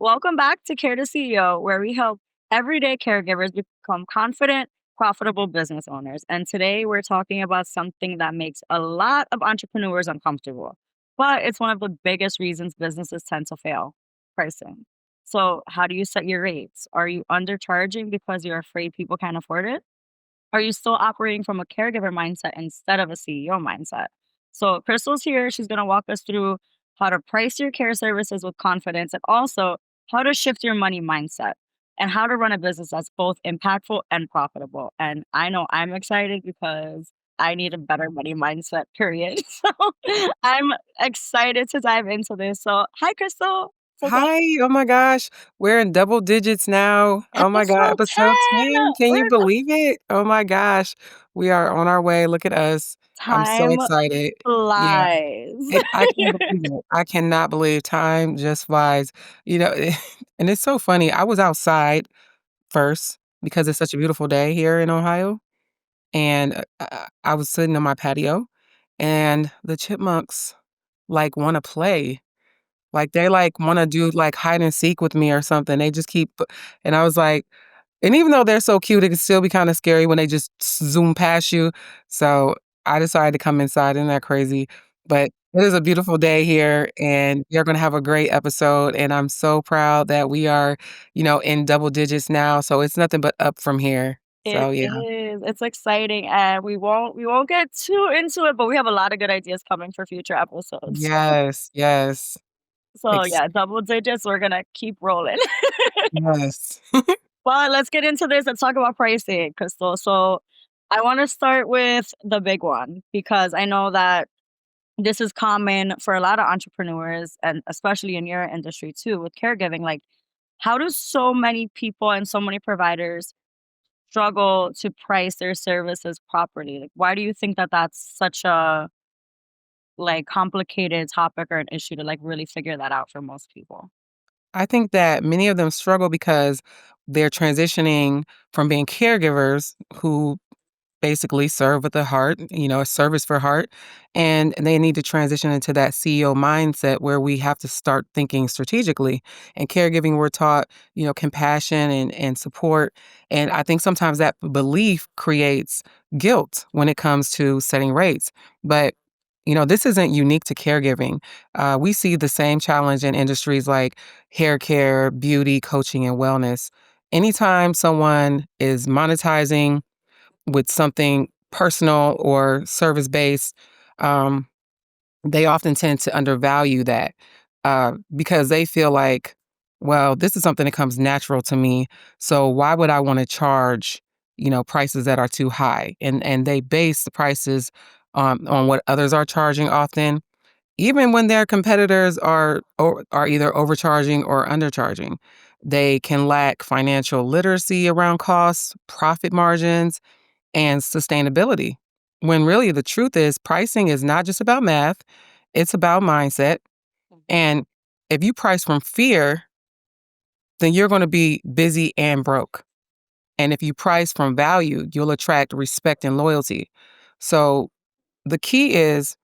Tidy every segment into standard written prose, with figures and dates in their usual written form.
Welcome back to Care to CEO, where we help everyday caregivers become confident, profitable business owners. And today we're talking about something that makes a lot of entrepreneurs uncomfortable, but it's one of the biggest reasons businesses tend to fail: pricing. So, how do you set your rates? Are you undercharging because you're afraid people can't afford it? Are you still operating from a caregiver mindset instead of a CEO mindset? So, Crystal's here. She's going to walk us through how to price your care services with confidence and also how to shift your money mindset and how to run a business that's both impactful and profitable. And I know I'm excited because I need a better money mindset, period. So, I'm excited to dive into this. So, hi, Crystal. So glad. Hi, oh my gosh, we're in double digits now. Oh my god, Episode episode 10. 10, can you We're believe it? Oh my gosh, we are on our way, look at us. I'm so time excited. Yeah, flies. I can't believe it. I cannot believe time just flies, you know, and it's so funny, I was outside first because it's such a beautiful day here in Ohio, and, I was sitting on my patio, and the chipmunks, like, wanna play. Like, they, like, wanna do, like, hide and seek with me or something, they just keep and I was like and even though they're so cute, it can still be kinda scary when they just zoom past you, so I decided to come inside, isn't that crazy? But it is a beautiful day here, and we are gonna have a great episode, and I'm so proud that we are, in double digits now, so it's nothing but up from here. It So, yeah. is. It's exciting, and we won't get too into it, but we have a lot of good ideas coming for future episodes. Yes, yes. So, Ex yeah, double digits, we're gonna keep rolling. yes. But let's get into this and talk about pricing, Crystal. So, I wanna start with the big one because I know that this is common for a lot of entrepreneurs and especially in your industry too with caregiving. Like, how do so many people and so many providers struggle to price their services properly? Like, why do you think that that's such a, like, complicated topic or an issue to, like, really figure that out for most people? I think that many of them struggle because they're transitioning from being caregivers who basically serve with the heart, a service for heart, and they need to transition into that CEO mindset where we have to start thinking strategically. In caregiving, we're taught, compassion and support. And I think sometimes that belief creates guilt when it comes to setting rates. But this isn't unique to caregiving. We see the same challenge in industries like hair care, beauty, coaching, and wellness. Anytime someone is monetizing with something personal or service based, um, they often tend to undervalue that because they feel like, well, this is something that comes natural to me. So why would I want to charge, prices that are too high? And they base the prices on what others are charging often, even when their competitors are either overcharging or undercharging. They can lack financial literacy around costs, profit margins, and sustainability. When really the truth is pricing is not just about math, it's about mindset. And if you price from fear, then you're going to be busy and broke. And if you price from value, you'll attract respect and loyalty. So the key is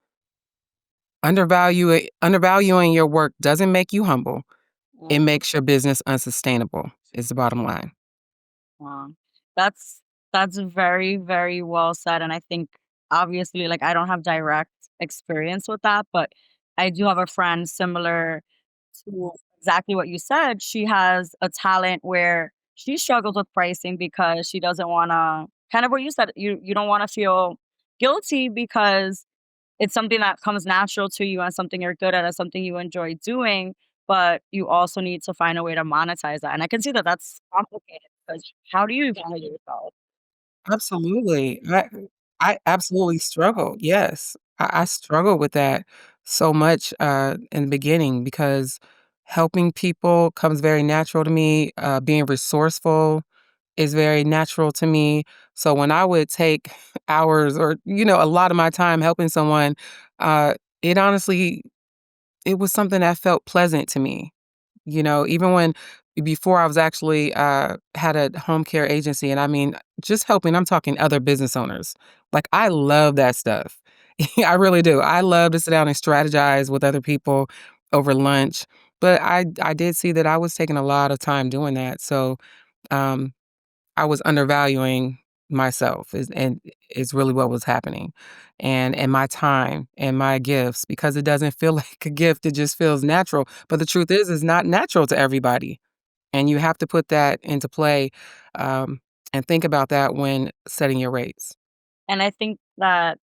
undervaluing your work doesn't make you humble. It Mhm. makes your business unsustainable, is the bottom line. Wow. That's that's very, very well said, and I think obviously, like, I don't have direct experience with that, but I do have a friend similar to exactly what you said. She has a talent where she struggles with pricing because she doesn't wanna, kind of what you said, you don't wanna feel guilty because it's something that comes natural to you and something you're good at and something you enjoy doing, but you also need to find a way to monetize that, and I can see that that's complicated because how do you value yourself? Absolutely. I absolutely struggle. Yes. I struggle with that so much in the beginning because helping people comes very natural to me. Being resourceful is very natural to me. So when I would take hours or, a lot of my time helping someone, uh, it honestly, it was something that felt pleasant to me. Even when before I was actually, had a home care agency, and I mean, just helping, I'm talking other business owners. Like, I love that stuff. I really do. I love to sit down and strategize with other people over lunch. But I did see that I was taking a lot of time doing that, so, um, I was undervaluing myself is really what was happening, and my time and my gifts because it doesn't feel like a gift, it just feels natural, but the truth is it's not natural to everybody, and you have to put that into play, and think about that when setting your rates. And I think that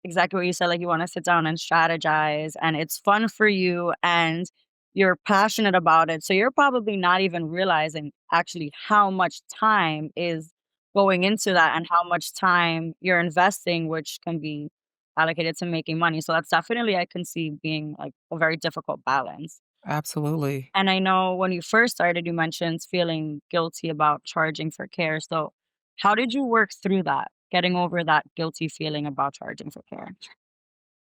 exactly what you said, like, you wanna sit down and strategize, and it's fun for you, and you're passionate about it, so you're probably not even realizing actually how much time is going into that and how much time you're investing, which can be allocated to making money, so that's definitely I can see being, like, a very difficult balance. Absolutely. And I know when you first started, you mentioned feeling guilty about charging for care, so how did you work through that, getting over that guilty feeling about charging for care?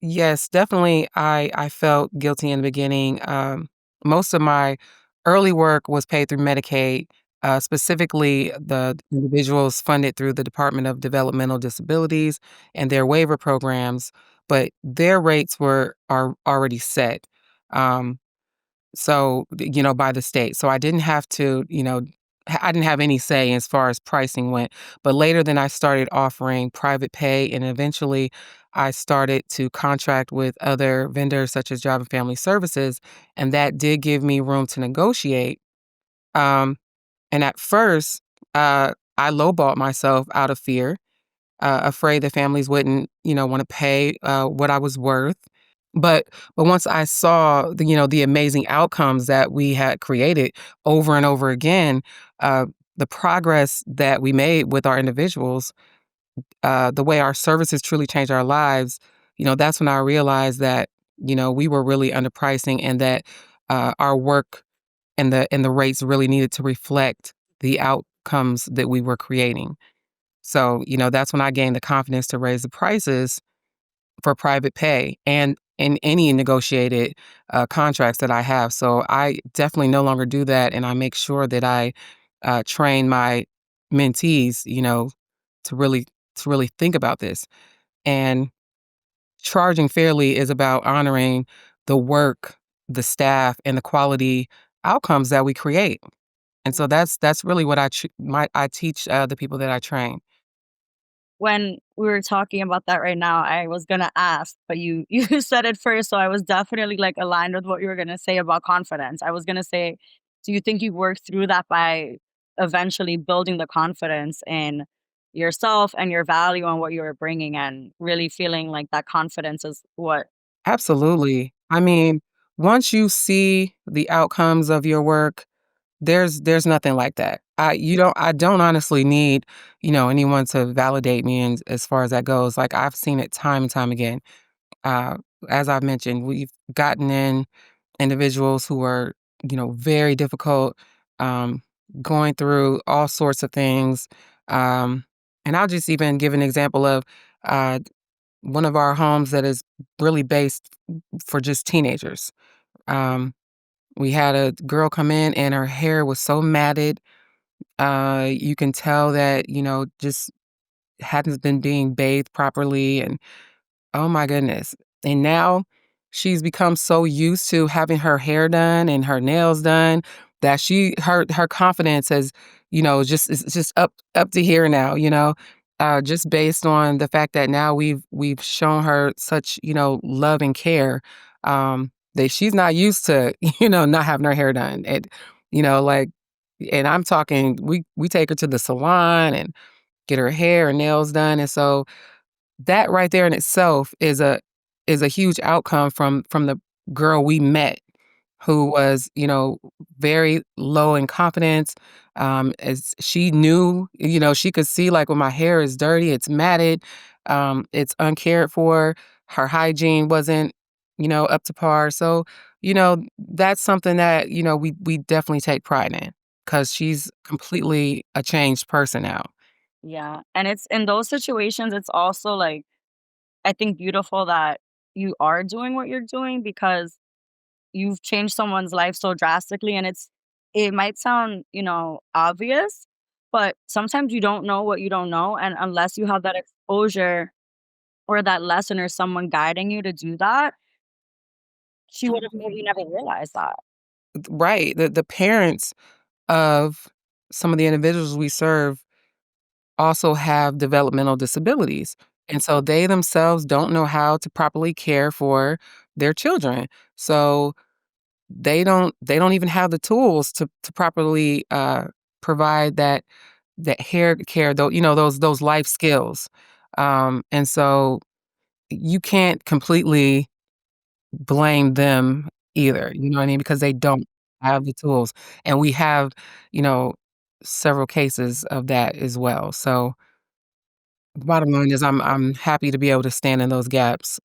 Yes, definitely. I felt guilty in the beginning. Most of my early work was paid through Medicaid, specifically the individuals funded through the Department of Developmental Disabilities and their waiver programs, but their rates are already set. Um, by the state. So I didn't have to, I didn't have any say as far as pricing went. But later then I started offering private pay and eventually I started to contract with other vendors such as Job and Family Services. And that did give me room to negotiate. Um, and at first, I lowballed myself out of fear, afraid that families wouldn't, want to pay what I was worth. But once I saw the amazing outcomes that we had created over and over again, the progress that we made with our individuals, the way our services truly changed our lives, that's when I realized that we were really underpricing and that our work and the rates really needed to reflect the outcomes that we were creating. So, that's when I gained the confidence to raise the prices for private pay and in any negotiated contracts that I have. So I definitely no longer do that, and I make sure that I train my mentees, to really to really think about this. And charging fairly is about honoring the work, the staff, and the quality outcomes that we create. And so that's really what I teach the people that I train. When we were talking about that right now, I was gonna ask, but you you said it first, so I was definitely, like, aligned with what you were gonna say about confidence. I was gonna say, do you think you worked through that by eventually building the confidence in yourself and your value and what you were bringing and really feeling like that confidence is what Absolutely. I mean, once you see the outcomes of your work, there's nothing like that. I don't honestly need, anyone to validate me and as far as that goes. Like I've seen it time and time again. Uh, as I've mentioned, we've gotten in individuals who are, very difficult, um, going through all sorts of things. Um, and I'll just even give an example of uh, one of our homes that is really based for just teenagers. Um, we had a girl come in and her hair was so matted. You can tell that, just hadn't been being bathed properly. And oh my goodness. And now she's become so used to having her hair done and her nails done that her confidence has, just it's just up to here now, just based on the fact that now we've shown her such, love and care, that she's not used to, not having her hair done. And, like and I'm talking we take her to the salon and get her hair and nails done. And so that right there in itself is a huge outcome from the girl we met who was, very low in confidence. As she knew, she could see like when my hair is dirty, it's matted, it's uncared for, her hygiene wasn't, up to par. So, that's something that, we definitely take pride in because she's completely a changed person now. yeah, and it's in those situations, it's also, like, I think beautiful that you are doing what you're doing because you've changed someone's life so drastically and it might sound, obvious, but sometimes you don't know what you don't know, and unless you have that exposure or that lesson or someone guiding you to do that, she would have maybe never realized that. right, the parents of some of the individuals we serve also have developmental disabilities, and so they themselves don't know how to properly care for their children. So they don't even have the tools to properly, provide that hair care, though, those life skills. And so you can't completely blame them either, you know what I mean? Because they don't have the tools, and we have, you know, several cases of that as well. So, the bottom line is I'm happy to be able to stand in those gaps,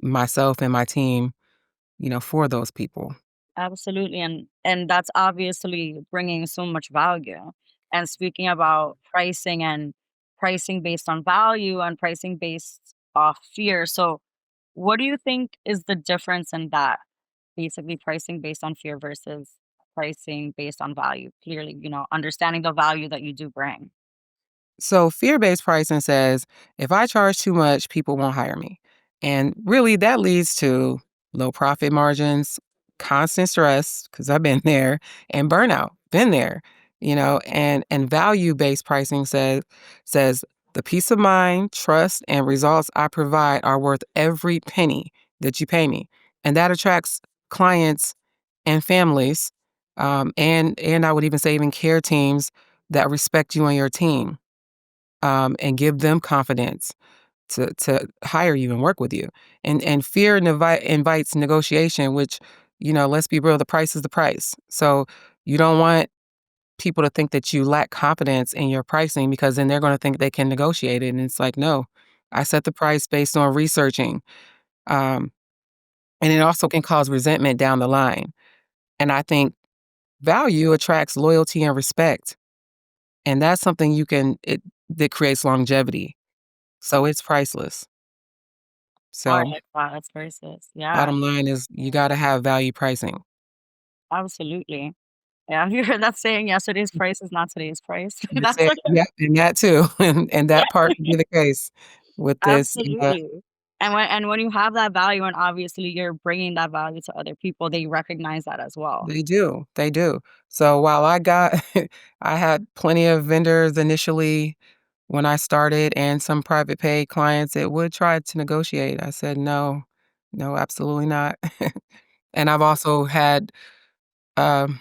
myself and my team, for those people. Absolutely, and that's obviously bringing so much value. And speaking about pricing and pricing based on value and pricing based off fear. So, what do you think is the difference in that? Basically, pricing based on fear versus pricing based on value. Clearly, understanding the value that you do bring. So fear-based pricing says if I charge too much, people won't hire me. And really that leads to low profit margins, constant stress, because I've been there, and burnout, been there, and value-based pricing says the peace of mind, trust, and results I provide are worth every penny that you pay me. And that attracts clients and families, and I would even say even care teams that respect you and your team, and give them confidence to hire you and work with you. And fear invites negotiation, which, let's be real, the price is the price. So you don't want people to think that you lack confidence in your pricing because then they're going to think they can negotiate it. And it's like, no, I set the price based on researching. Um, and it also can cause resentment down the line. And I think value attracts loyalty and respect. And that's something that creates longevity. So it's priceless. Oh, I So, like that. That's versus. Yeah, bottom line is you gotta have value pricing. absolutely. Yeah, have you heard that saying? Yesterday's price is not today's price. You That's said like yep, and that too, and that part could be the case with this, absolutely. And when you have that value, and obviously you're bringing that value to other people, they recognize that as well. they do. So, while I got I had plenty of vendors initially when I started and some private pay clients that would try to negotiate. I said, "No, no, absolutely not." And I've also had, um,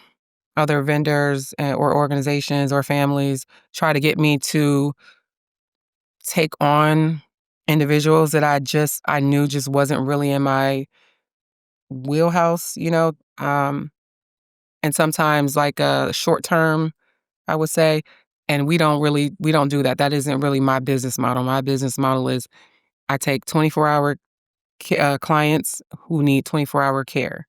other vendors, or organizations or families try to get me to take on individuals that I knew just wasn't really in my wheelhouse, and sometimes like a short term, I would say, and we don't do that. That isn't really my business model. My business model is I take 24-hour clients who need 24-hour care.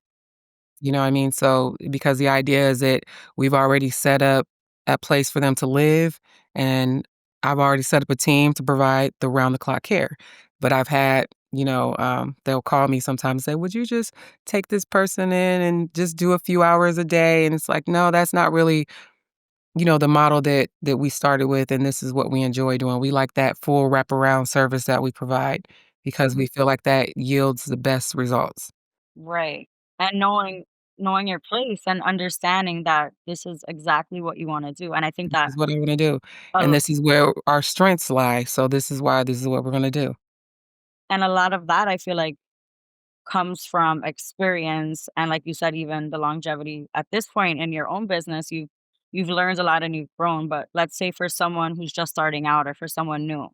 You know what I mean? So, because the idea is that we've already set up a place for them to live, and I've already set up a team to provide the round the clock care. But I've had, they'll call me sometimes and say, "Would you just take this person in and just do a few hours a day?" And it's like, no, that's not really, the model that we started with, and this is what we enjoy doing. We like that full wraparound service that we provide because we feel like that yields the best results. Right. And knowing your place and understanding that this is exactly what you wanna do, and I think This that is what I wanna do, and a this is where our strengths lie, so this is what we're gonna do. and a lot of that I feel like comes from experience and like you said, even the longevity at this point in your own business, you've learned a lot and you've grown, but let's say for someone who's just starting out or for someone new,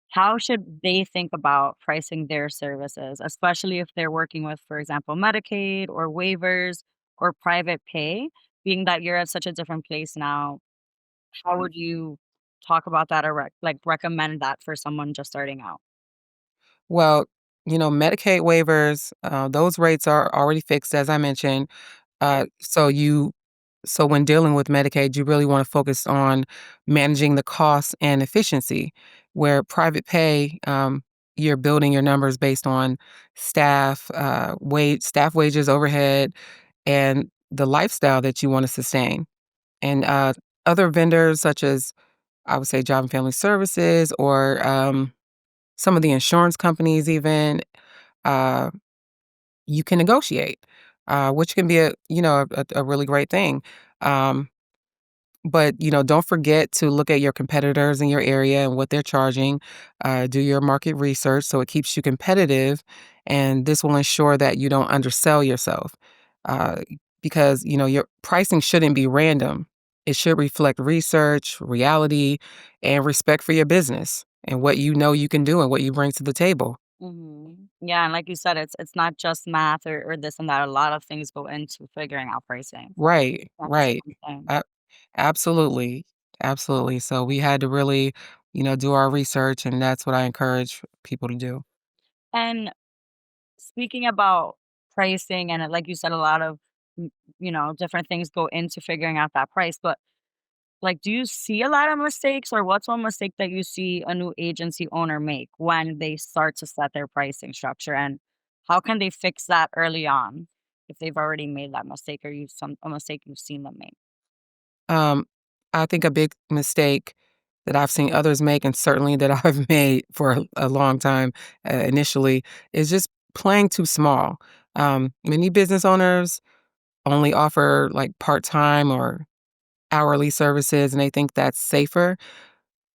how should they think about pricing their services, especially if they're working with, for example, Medicaid or waivers or private pay? Being that you're at such a different place now, how would you talk about that or recommend that for someone just starting out? Well, Medicaid waivers, those rates are already fixed, as I mentioned, Right. so when dealing with Medicaid, you really wanna focus on managing the costs and efficiency, where private pay, you're building your numbers based on staff wages, overhead, and the lifestyle that you wanna sustain. And, other vendors such as, I would say, Job and Family Services or, some of the insurance companies even, uh, you can negotiate. which can be a really great thing. Um, but, don't forget to look at your competitors in your area and what they're charging. Do your market research so it keeps you competitive, and this will ensure that you don't undersell yourself. Uh, because, your pricing shouldn't be random. It should reflect research, reality, and respect for your business and what you know you can do and what you bring to the table. Yeah, and like you said, it's not just math or this and that. A lot of things go into figuring out pricing. Right, Not just right. one thing. A absolutely, absolutely. So we had to really, do our research, and that's what I encourage people to do. And speaking about pricing and like you said, a lot of different things go into figuring out that price. But like, do you see a lot of mistakes, or what's one mistake that you see a new agency owner make when they start to set their pricing structure, and how can they fix that early on if they've already made that mistake or you some a mistake you've seen them make? Um, I think a big mistake that I've seen others make, and certainly that I've made for a long time, initially, is just playing too small. Many business owners only offer, like, part-time or hourly services, and they think that's safer.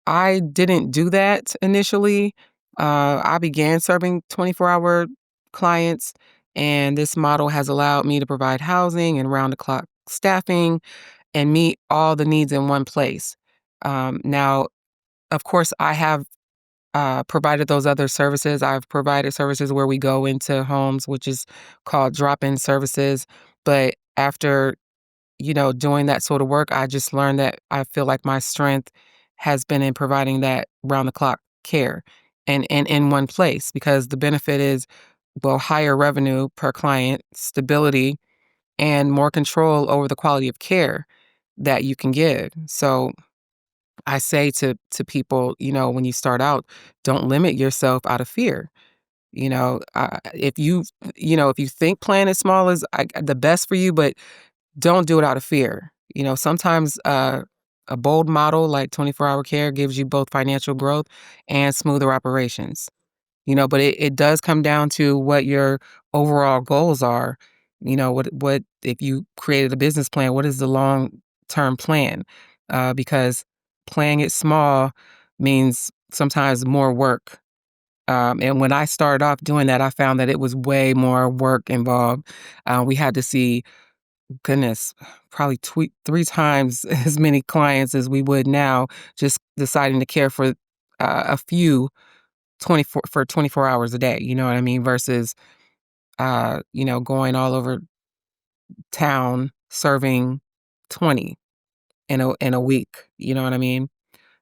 I didn't do that initially. I began serving 24-hour clients, and this model has allowed me to provide housing and round-the-clock staffing and meet all the needs in one place. Now, of course, I have provided those other services. I've provided services where we go into homes, which is called drop-in services. But after doing that sort of work, I just learned that I feel like my strength has been in providing that round the clock care and in one place, because the benefit is, well, higher revenue per client, stability, and more control over the quality of care that you can give. So I say to people, when you start out, don't limit yourself out of fear. If you think playing as small is the best for you, but don't do it out of fear. Sometimes a bold model like 24-hour care gives you both financial growth and smoother operations. But it does come down to what your overall goals are. What if you created a business plan, what is the long-term plan? Because playing it small means sometimes more work. And when I started off doing that, I found that it was way more work involved. We had to see, goodness, probably 3 times as many clients as we would now, just deciding to care for a few 24 hours a day, you know what I mean? Versus, going all over town serving 20 in a week, you know what I mean?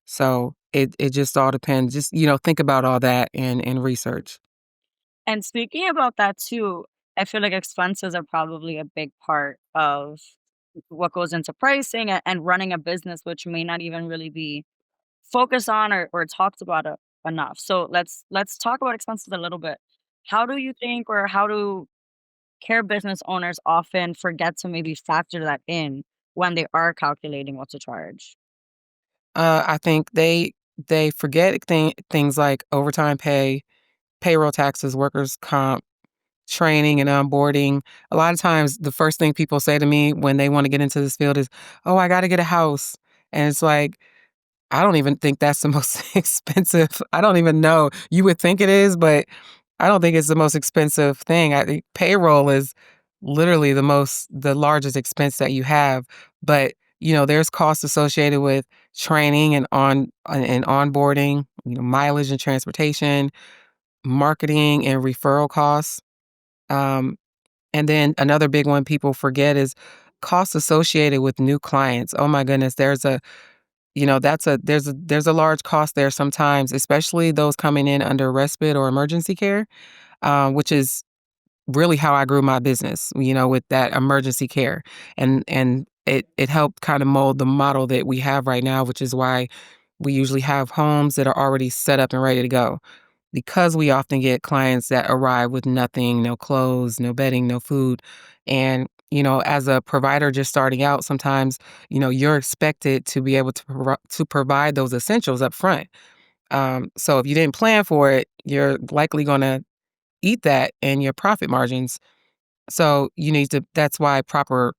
So it just all depends. Just, think about all that and research. And speaking about that too, I feel like expenses are probably a big part of what goes into pricing and running a business, which may not even really be focused on or talked about enough. So let's talk about expenses a little bit. How do you think, or how do care business owners often forget to maybe factor that in when they are calculating what to charge? I think they forget things like overtime pay, payroll taxes, workers' comp, training and onboarding. A lot of times, the first thing people say to me when they wanna get into this field is, "Oh, I gotta get a house." And it's like, I don't even think that's the most expensive. I don't even know. You would think it is, but I don't think it's the most expensive thing. I think payroll is literally the largest expense that you have. But, there's costs associated with training and onboarding, mileage and transportation, marketing and referral costs. Um, and then another big one people forget is costs associated with new clients. Oh my goodness, there's a large cost there sometimes, especially those coming in under respite or emergency care, which is really how I grew my business, with that emergency care. And it helped kind of mold the model that we have right now, which is why we usually have homes that are already set up and ready to go. Because we often get clients that arrive with nothing, no clothes, no bedding, no food. And, as a provider just starting out, sometimes, you're expected to be able to provide those essentials up front. So if you didn't plan for it, you're likely going to eat that in your profit margins. So, you need to that's why proper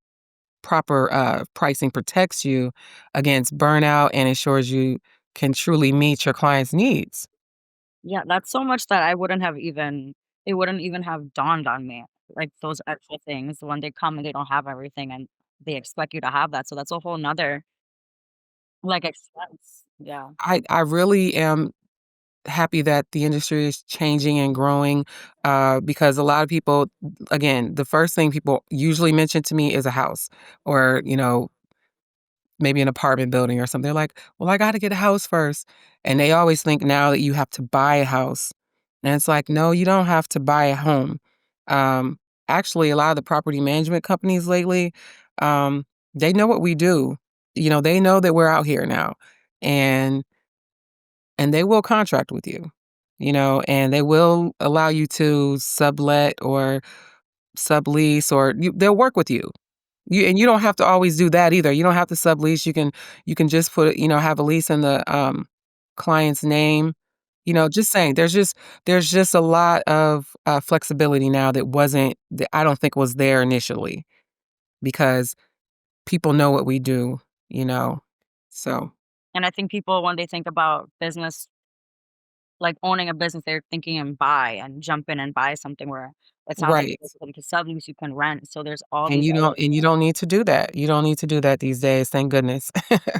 pricing protects you against burnout and ensures you can truly meet your client's needs. Yeah, that's so much that I wouldn't have even it wouldn't even have dawned on me, like, those extra things when they come and they don't have everything and they expect you to have that, so that's a whole 'nother, like, expense. Yeah. I really am happy that the industry is changing and growing, because a lot of people again, the first thing people usually mention to me is a house or, maybe an apartment building or something. They're like, "Well, I gotta get a house first." And they always think now that you have to buy a house. And it's like, "No, you don't have to buy a home." Um, Actually, a lot of the property management companies lately, they know what we do. They know that we're out here now, and they will contract with you, and they will allow you to sublet or sublease or they'll work with you. You don't have to always do that either. You don't have to sublease. You can just have a lease in the client's name. Just saying there's just a lot of flexibility now that I don't think was there initially because people know what we do, you know. So, And I think people, when they think about business, like owning a business, they're thinking and buy and jump in and buy something where it sounds like right. you can sublease, you can rent. So there's all And these you other don't and you don't need to do that. You don't need to do that these days, thank goodness.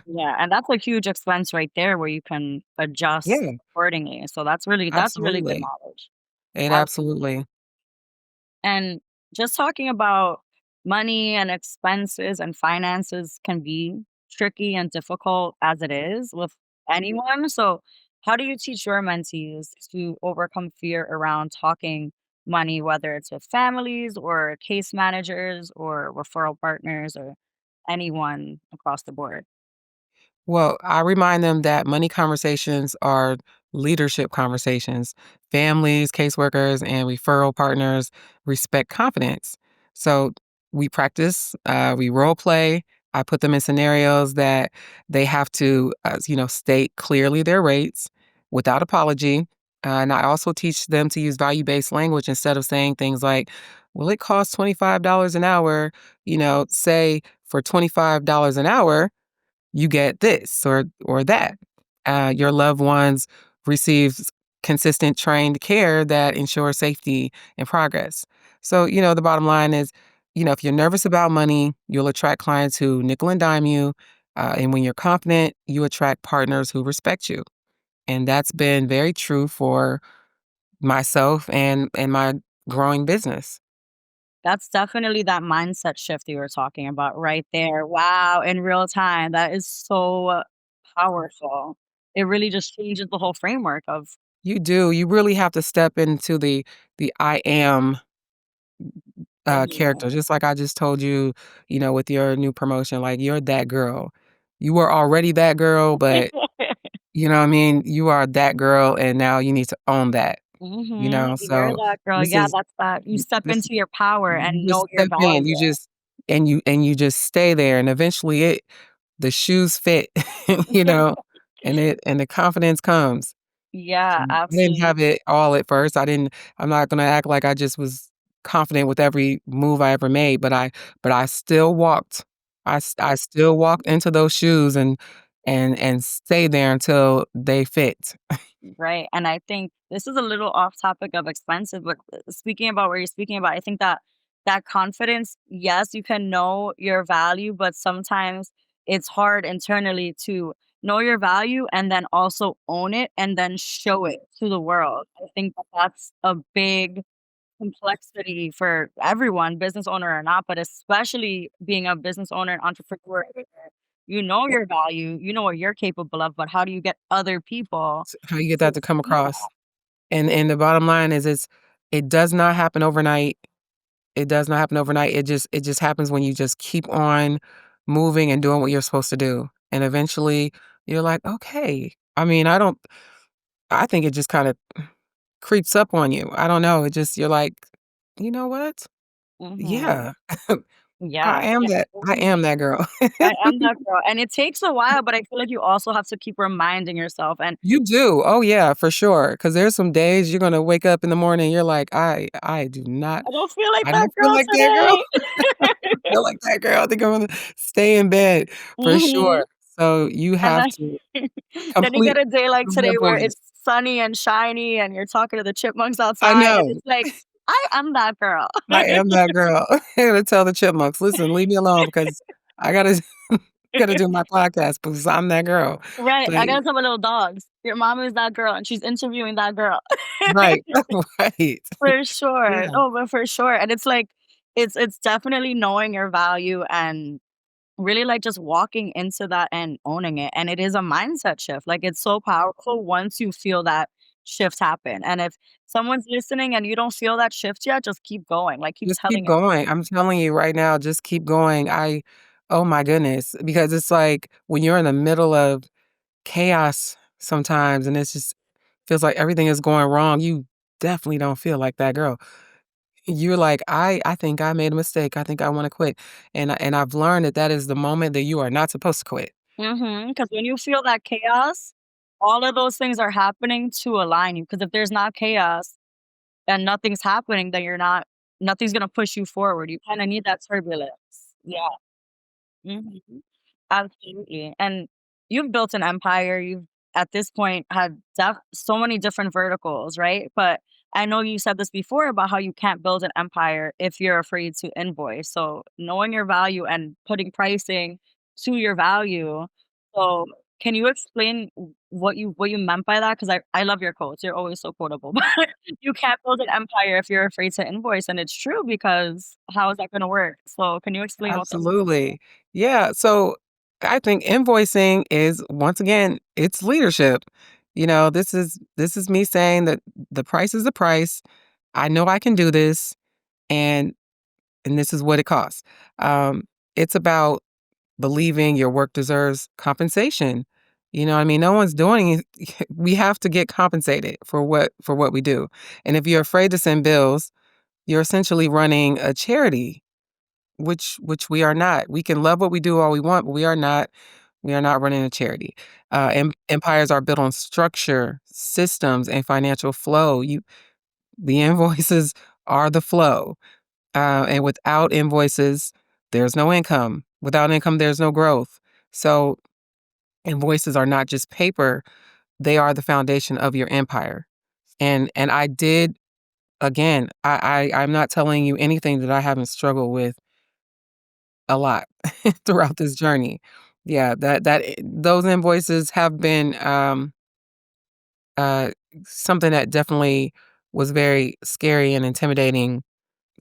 yeah, and that's a huge expense right there where you can adjust Yeah, accordingly. So that's really good absolutely. knowledge. It Absolutely. absolutely And just talking about money and expenses and finances can be tricky and difficult as it is with anyone. So, how do you teach your mentees to overcome fear around talking money, whether it's with families or case managers or referral partners or anyone across the board? Well, I remind them that money conversations are leadership conversations. Families, caseworkers, and referral partners respect confidence. So we practice, we role play. I put them in scenarios that they have to, state clearly their rates without apology. And I also teach them to use value based language instead of saying things like, well, it costs $25 an hour. Say for $25 an hour, you get this or that. Your loved ones receive consistent trained care that ensures safety and progress. So, the bottom line is, if you're nervous about money, you'll attract clients who nickel and dime you. And when you're confident, you attract partners who respect you. And that's been very true for myself and my growing business. That's definitely that mindset shift you were talking about right there. Wow, in real time, that is so powerful. It really just changes the whole framework of You do. You really have to step into the I am mhm. character, just like I just told you, with your new promotion, like you're that girl. You were already that girl, but you know what I mean? You are that girl and now you need to own that, Mhm, you're So that girl. this Yeah, is that's that. You step this into your power you and just know your step in. value. You just stay there and eventually the shoes fit, you know, and the confidence comes. Yeah, I didn't absolutely. have it all at first. I'm not gonna act like I just was confident with every move I ever made, but I still walked. I still walked into those shoes and stayed there until they fit. Right, and I think this is a little off topic of expensive, but speaking about where you're speaking about, I think that that confidence, yes, you can know your value, but sometimes it's hard internally to know your value and then also own it and then show it to the world. I think that that's a big complexity for everyone, business owner or not, but especially being a business owner and entrepreneur. You know your value, you know what you're capable of, but how do you get other people How you get to that to come see across. And the bottom line is it does not happen overnight. It does not happen overnight. It just happens when you just keep on moving and doing what you're supposed to do. And eventually you're like, "Okay." I think it just kinda creeps up on you. I don't know. It just you're like, "You know what? that? Mhm. Yeah." Yeah, yeah. I Mhm. am that girl. I am that girl, and it takes a while, but I feel like you also have to keep reminding yourself, and You do. Oh, yeah, for sure. Because there's some days you're gonna wake up in the morning, you're like, I do not I don't feel like I that don't feel girl like that girl. today. I feel like that girl. I think I'm gonna stay in bed for Mhm. sure. So you And have then to then you complete get a day like that today where voice. it's sunny and shiny and you're talking to the chipmunks I outside, and know. it's like, I am that girl. I am that girl. I gotta tell the chipmunks, "Listen, leave me alone because I gotta gotta do my podcast because I'm that girl." Right, But I gotta tell my little dogs, your mom is that girl, and she's interviewing that girl. right, right. For sure. Yeah, Oh, but for sure, and it's like it's definitely knowing your value and really, like, just walking into that and owning it, and it is a mindset shift, like, it's so powerful once you feel that shift happen, and if someone's listening and you don't feel that shift yet, just keep going, like, keep just keep telling yourself. going. I'm telling you right now, just keep going. Oh my goodness, because it's like when you're in the middle of chaos sometimes and it's just feels like everything is going wrong, you definitely don't feel like that girl. You're like, I think I made a mistake. I think I wanna quit." And I've learned that that is the moment that you are not supposed to quit. Because when you feel that chaos, all of those things are happening to align you. Because if there's not chaos and nothing's happening, then you're not nothing's gonna push you forward, you kinda need that turbulence. Yeah. Mhm. Absolutely, and you've built an empire, you've at this point had so many different verticals, right? But I know you said this before about how you can't build an empire if you're afraid to invoice. So knowing your value and putting pricing to your value. So can you explain what you meant by that? Because I love your quotes. You're always so quotable. But you can't build an empire if you're afraid to invoice. And it's true because how is that gonna work? So can you explain what that means? Absolutely. Yeah, so I think invoicing is once again, it's leadership. This is me saying that the price is the price. I know I can do this and this is what it costs. It's about believing your work deserves compensation. You know what I mean? No one's doing it. We have to get compensated for what we do. And if you're afraid to send bills, you're essentially running a charity, which we are not. We can love what we do all we want, but we are not running a charity. Empires are built on structure, systems, and financial flow. The invoices are the flow. And without invoices, there's no income. Without income, there's no growth. So invoices are not just paper, they are the foundation of your empire. And I did again, I'm not telling you anything that I haven't struggled with a lot throughout this journey. Yeah, those invoices have been uh something that definitely was very scary and intimidating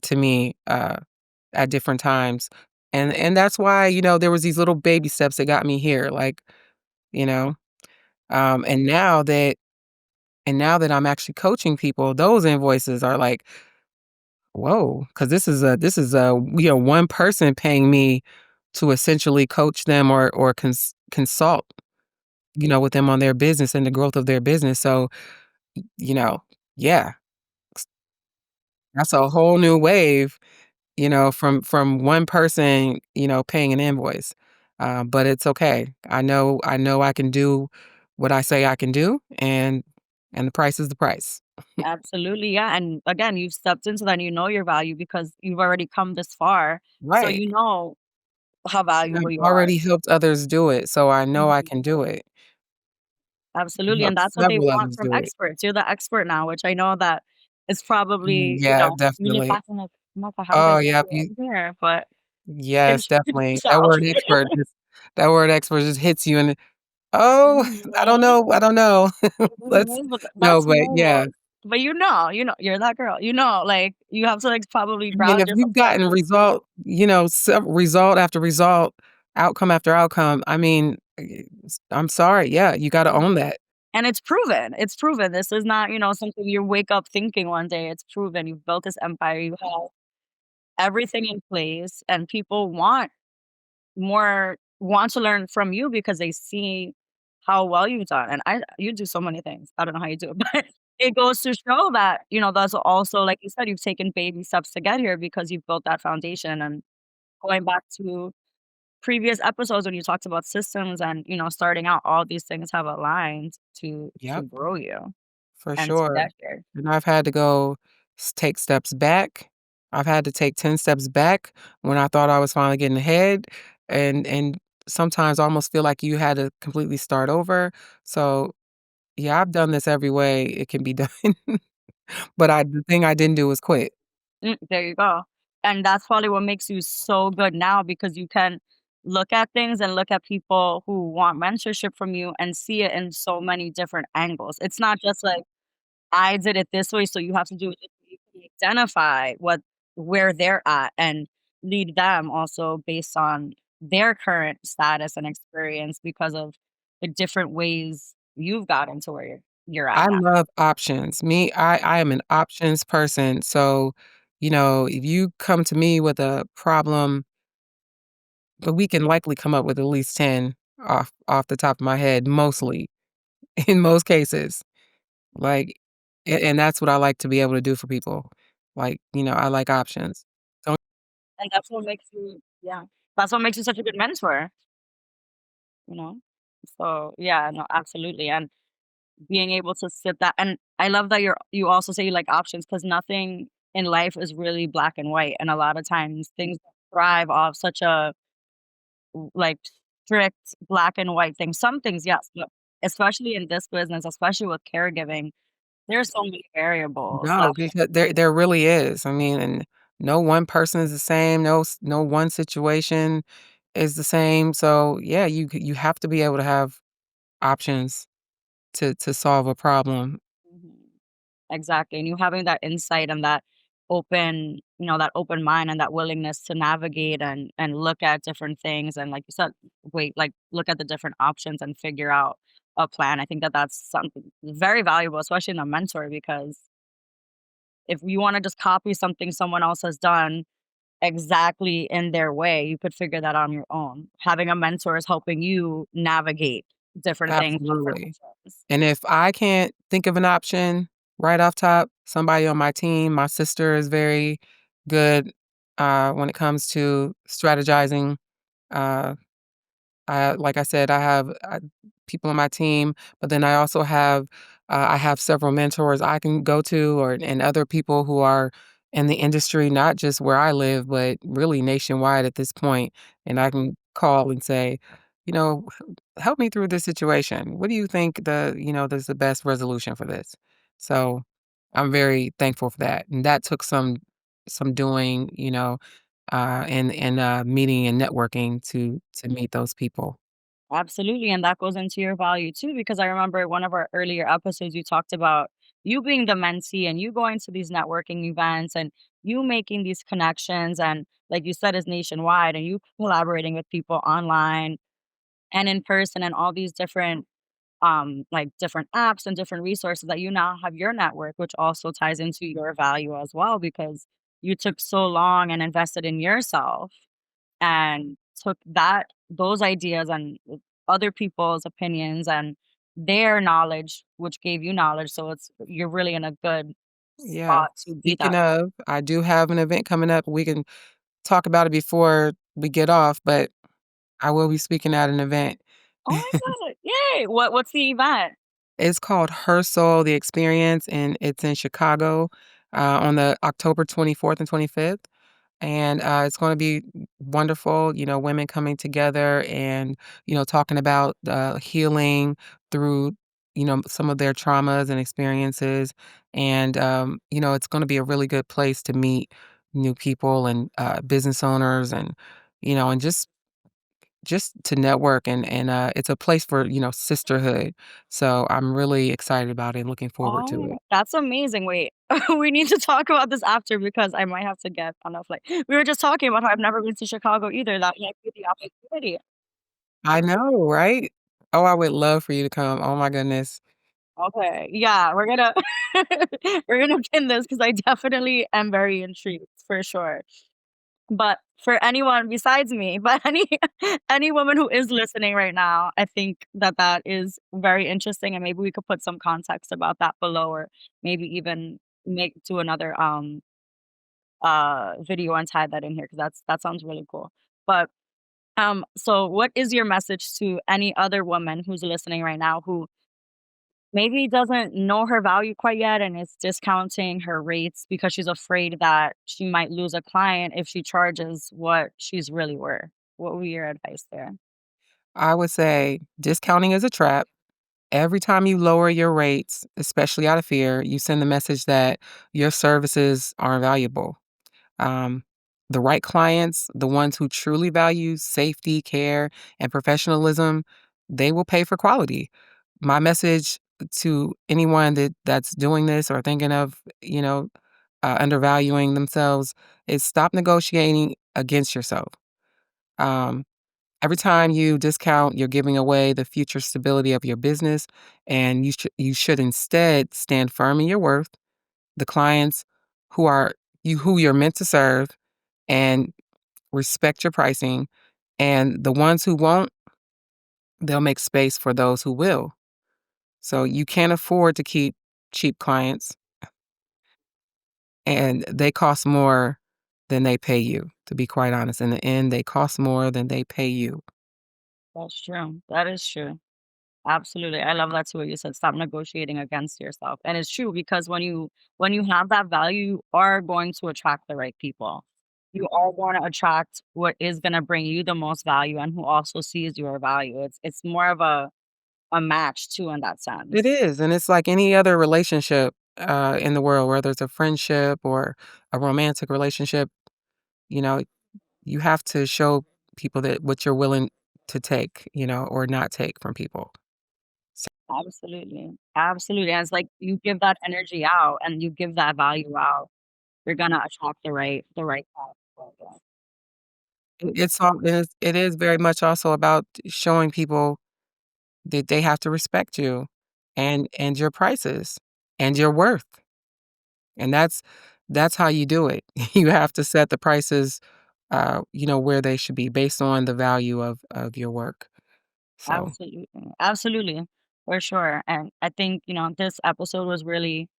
to me at different times. And that's why, there was these little baby steps that got me here, like, you know, um, and now that and now that I'm actually coaching people, those invoices are like, whoa, because this is one person paying me to essentially coach them or consult, with them on their business and the growth of their business. So, you know, yeah, that's a whole new wave, from one person, paying an invoice. But it's okay. I know I can do what I say I can do, and the price is the price. Absolutely, yeah, and again, you've stepped into that and you know your value because you've already come this far, so Right. you know how I've valuable you are. already helped others do it, so I know I Mhm. can do it. I Absolutely, and helped that's what they several want others from do it. experts. You're the expert now, which I know that it's Mm, probably, yeah, you look definitely. back and like, "Mother, how did I Oh, get yeah, where I'm here?" But yes, introduce definitely. yourself. That word expert just hits you and, "Oh, Mhm. I don't know." Let's Mhm, but no, that's but normal. yeah. But you're that girl, like, you have to, like, probably I mean, ground if yourself you've in that gotten peace. result after result, outcome after outcome, I mean, I'm sorry, yeah, you gotta own Mhm. that. And it's proven, it's proven. This is not, something you wake up thinking one day, it's proven. You've built this empire, you have everything in place, and people want to learn from you because they see how well you've done, and you do so many things. I don't know how you do it, but it goes to show that, that's also like you said, you've taken baby steps to get here because you've built that foundation, and going back to previous episodes when you talked about systems and, starting out, all these things have aligned to Yep, grow you for and to sure. get here. And I've had to go take steps back. I've had to take 10 steps back when I thought I was finally getting ahead, and sometimes almost feel like you had to completely start over. So, yeah, I've done this every way it can be done. But the thing I didn't do was quit. There you go. And that's probably what makes you so good now because you can look at things and look at people who want mentorship from you and see it in so many different angles. It's not just like, I did it this way, so you have to do it this way. You can identify where they're at and lead them also based on their current status and experience because of the different ways you've gotten to where you're at I now. love options. I am an options person, so, if you come to me with a problem, but we can likely come up with at least 10 off the top of my head, mostly, in most cases. Like, and that's what I like to be able to do for people. Like, I like options. Don't And that's what makes you yeah, that's what makes you such a good mentor, you know? So, yeah, no, absolutely, and being able to sit that and I love that you also say you like options because nothing in life is really black and white, and a lot of times things thrive off such a, like, strict black and white thing. Some things, yes, but especially in this business, especially with caregiving, there's so many variables that no, because there really is. I mean, and no one person is the same, no one situation is the same, so, yeah, you have to be able to have options to solve a problem. Mhm. Exactly, and you having that insight and that that open mind and that willingness to navigate and look at different things and like you said, look at the different options and figure out a plan. I think that that's something very valuable, especially in a mentor, because if you wanna just copy something someone else has done exactly in their way, you could figure that on your own. Having a mentor is helping you navigate different things, different Absolutely. options. And if I can't think of an option right off top, somebody on my team, my sister is very good, when it comes to strategizing. Uh, like I said, I have, people on my team, but then I have several mentors I can go to and other people who are in the industry, not just where I live, but really nationwide at this point, and I can call and say, you know, "Help me through this situation. What do you think there's the best resolution for this?" So, I'm very thankful for that, and that took some doing, and meeting and networking to meet those people. Absolutely, and that goes into your value too, because I remember one of our earlier episodes, you talked about you being the mentee and you going to these networking events and you making these connections and like you said, is nationwide and you collaborating with people online and in person and all these different like different apps and different resources that you now have your network, which also ties into your value as well because you took so long and invested in yourself and took those ideas and other people's opinions and their knowledge, which gave you knowledge. So you're really in a good Yeah. spot to be Speaking that. of, I do have an event coming up. We can talk about it before we get off, but I will be speaking at an event. Oh my god! Yay! What's the event? It's called Her Soul, The Experience, and it's in Chicago, on the October 24th and 25th. And it's going to be wonderful, women coming together and talking about healing through some of their traumas and experiences. And it's going to be a really good place to meet new people and business owners, and just to network, and it's a place for sisterhood. So I'm really excited about it, looking forward Oh to my it. god, that's amazing. Wait, we need to talk about this after because I might have to get on a flight. We were just talking about how I've never been to Chicago either. That might be the opportunity. I know, right? Oh, I would love for you to come. Oh my goodness. Okay, yeah, we're gonna we're gonna pin this because I definitely am very intrigued for sure. But for anyone besides me, but any woman who is listening right now, I think that that is very interesting, and maybe we could put some context about that below, or maybe even make to another video and tie that in here because that sounds really cool. But so what is your message to any other woman who's listening right now who maybe doesn't know her value quite yet and is discounting her rates because she's afraid that she might lose a client if she charges what she's really worth? What would be your advice there? I would say discounting is a trap. Every time you lower your rates, especially out of fear, you send the message that your services are invaluable. Um, the right clients, the ones who truly value safety, care, and professionalism, they will pay for quality. My message to anyone that's doing this or thinking of, undervaluing themselves is stop negotiating against yourself. Um, every time you discount, you're giving away the future stability of your business, and you should instead stand firm in your worth. The clients who are who you're meant to serve and respect your pricing, and the ones who won't, they'll make space for those who will. So you can't afford to keep cheap clients, and they cost more than they pay you, to be quite honest. In the end, they cost more than they pay you. That's true. That is true. Absolutely. I love that too what you said. Stop negotiating against yourself. And it's true because when you have that value, you are going to attract the right people. You are going to attract what is going to bring you the most value and who also sees your value. It's more of a match too in that It sense. is, and it's like any other relationship, in the world, whether it's a friendship or a romantic relationship, you know, you have to show people that what you're willing to take, or not take from people. So Absolutely. Absolutely. And it's like you give that energy out and you give that value out, you're gonna attract the right people. it is very much also about showing people that they have to respect you and your prices and your worth, and that's how you do it. You have to set the prices, where they should be based on the value of your work. So, Absolutely, absolutely, for sure, and I think, this episode was really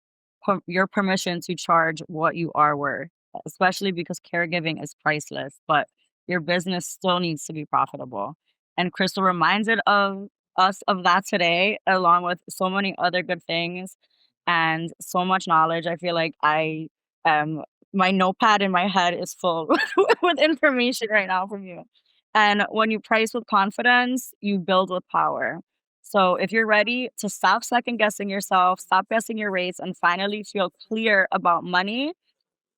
your permission to charge what you are worth, especially because caregiving is priceless, but your business still needs to be profitable. And Crystal reminded of us of that today, along with so many other good things and so much knowledge. I feel like um my notepad in my head is full with information right now from you. And when you price with confidence, you build with power. So if you're ready to stop second guessing yourself, stop guessing your rates, and finally feel clear about money,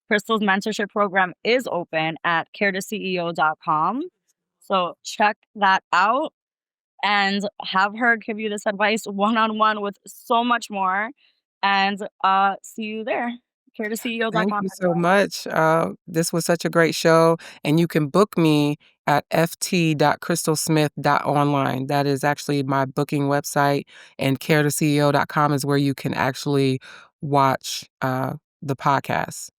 Crystal's mentorship program is open at caretoceo.com. So check that out and have her give you this advice one on one with so much more. And see you there. thank caretoceo.com, you so everyone. much. This was such a great show, and you can book me at ft.crystalsmith.online. That is actually my booking website, and caretoceo.com is where you can actually watch, the podcast.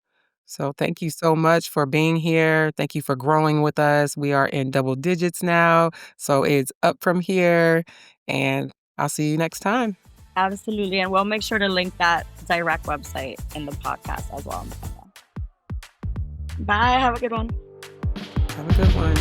So thank you so much for being here. Thank you for growing with us. We are in double digits now, so it's up from here, and I'll see you next time. Absolutely. And we'll make sure to link that direct website in the podcast as well. Bye. Have a good one. Have a good one.